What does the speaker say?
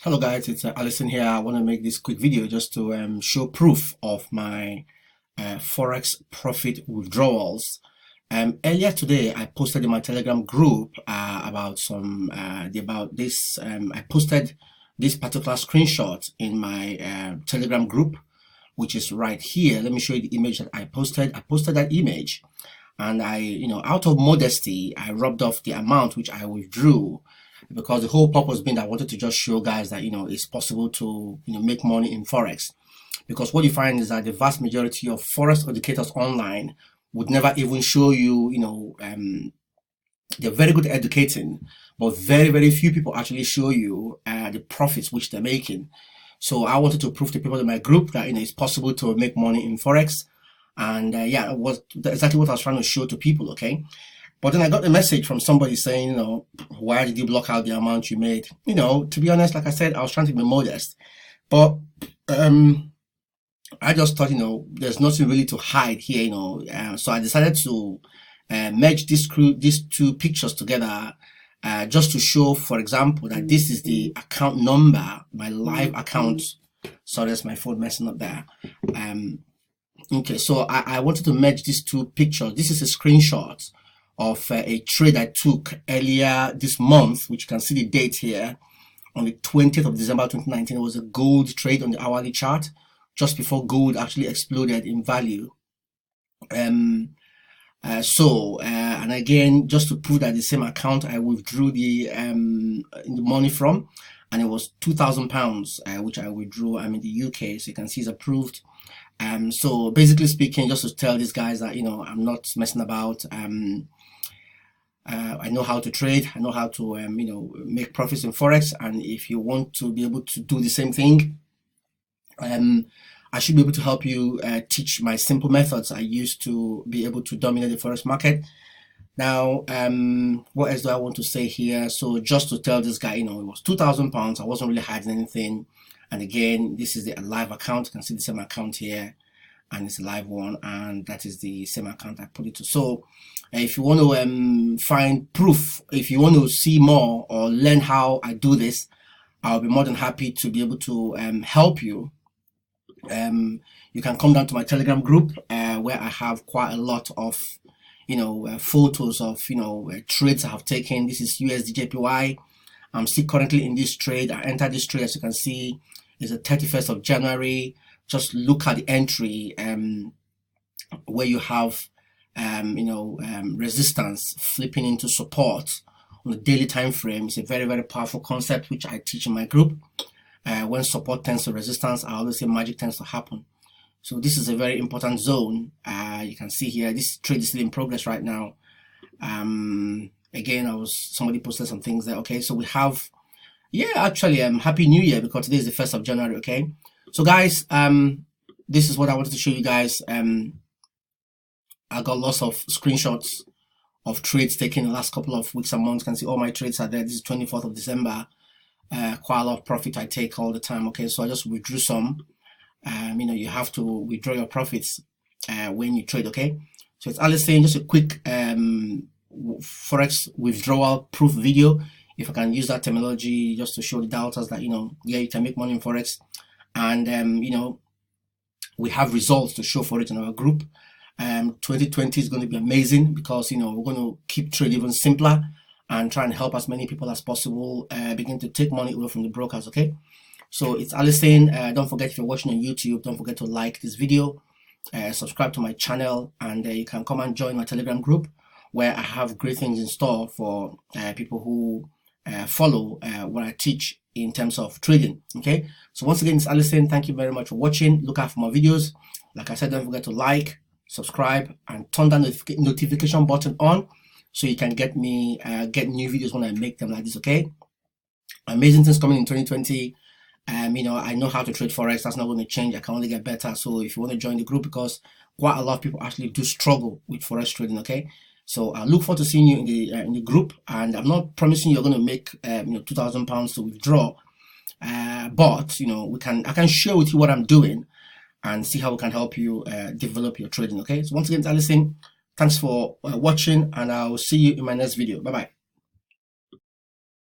Hello guys, it's Alison here. I want to make this quick video just to show proof of my Forex profit withdrawals. Earlier today, I posted in my Telegram group about this. I posted this particular screenshot in my Telegram group, which is right here. Let me show you the image that I posted. I posted that image, and out of modesty, I rubbed off the amount which I withdrew, because the whole purpose being that I wanted to just show guys that it's possible to make money in Forex. Because what you find is that the vast majority of Forex educators online would never even show you, they're very good at educating, but very few people actually show you the profits which they're making. So I wanted to prove to people in my group that it's possible to make money in Forex. And yeah, it was exactly what I was trying to show to people. Okay. But then I got a message from somebody saying, why did you block out the amount you made? To be honest, like I said, I was trying to be modest. But I just thought, there's nothing really to hide here, so I decided to merge these two pictures together, just to show, for example, that this is the account number, my live account. Sorry, that's my phone messing up there. Okay, so I wanted to merge these two pictures. This is a screenshot of a trade I took earlier this month, which you can see the date here, on the 20th of December 2019. It was a gold trade on the hourly chart, just before gold actually exploded in value. And again, just to prove that the same account I withdrew the money from, and it was £2,000, which I withdrew. I'm in the UK, so you can see it's approved. So basically speaking, just to tell these guys that I'm not messing about. I know how to trade. I know how to make profits in Forex, and if you want to be able to do the same thing, I should be able to help you teach my simple methods I use to be able to dominate the Forex market. Now, what else do I want to say here? So just to tell this guy, it was £2,000. I wasn't really hiding anything. And again, this is the live account. You can see the same account here, and it's a live one, and that is the same account I put it to. So if you want to find proof, if you want to see more or learn how I do this, I'll be more than happy to be able to help you. You can come down to my Telegram group, where I have quite a lot of photos of trades I have taken. This is USD I'm still currently in this trade. I entered this trade, as you can see, is the 31st of January. Just look at the entry where you have resistance flipping into support on the daily time frame. It's a very powerful concept which I teach in my group. When support tends to resistance, I always say magic tends to happen. So this is a very important zone. You can see here, this trade is still in progress right now. Again, somebody posted some things there. Okay, so we have, actually, Happy New Year, because today is the 1st of January. Okay, so guys, this is what I wanted to show you guys. I got lots of screenshots of trades taken in the last couple of weeks and months. You can see all my trades are there. This is 24th of December. Quite a lot of profit I take all the time. Okay, so I just withdrew some. You have to withdraw your profits when you trade. Okay, so it's Alice saying, just a quick Forex withdrawal proof video, if I can use that terminology, just to show the doubters that you can make money in Forex. And we have results to show for it in our group. 2020 is going to be amazing, because we're going to keep trade even simpler and try and help as many people as possible begin to take money away from the brokers. Okay, so it's Alice saying, don't forget, if you're watching on YouTube, don't forget to like this video, subscribe to my channel, and you can come and join my Telegram group, where I have great things in store for people who follow what I teach in terms of trading. Okay, so once again, it's Alice saying, thank you very much for watching. Look out for more videos. Like I said, don't forget to like, subscribe, and turn that notification button on, so you can get new videos when I make them like this. Okay, amazing things coming in 2020. I know how to trade Forex. That's not going to change. I can only get better. So if you want to join the group, because quite a lot of people actually do struggle with Forex trading. Okay, so I look forward to seeing you in the group, and I'm not promising you're going to make £2,000 to withdraw, but I can share with you what I'm doing and see how we can help you develop your trading. Okay, so once again, it's Alison. Thanks for watching, and I'll see you in my next video. Bye bye.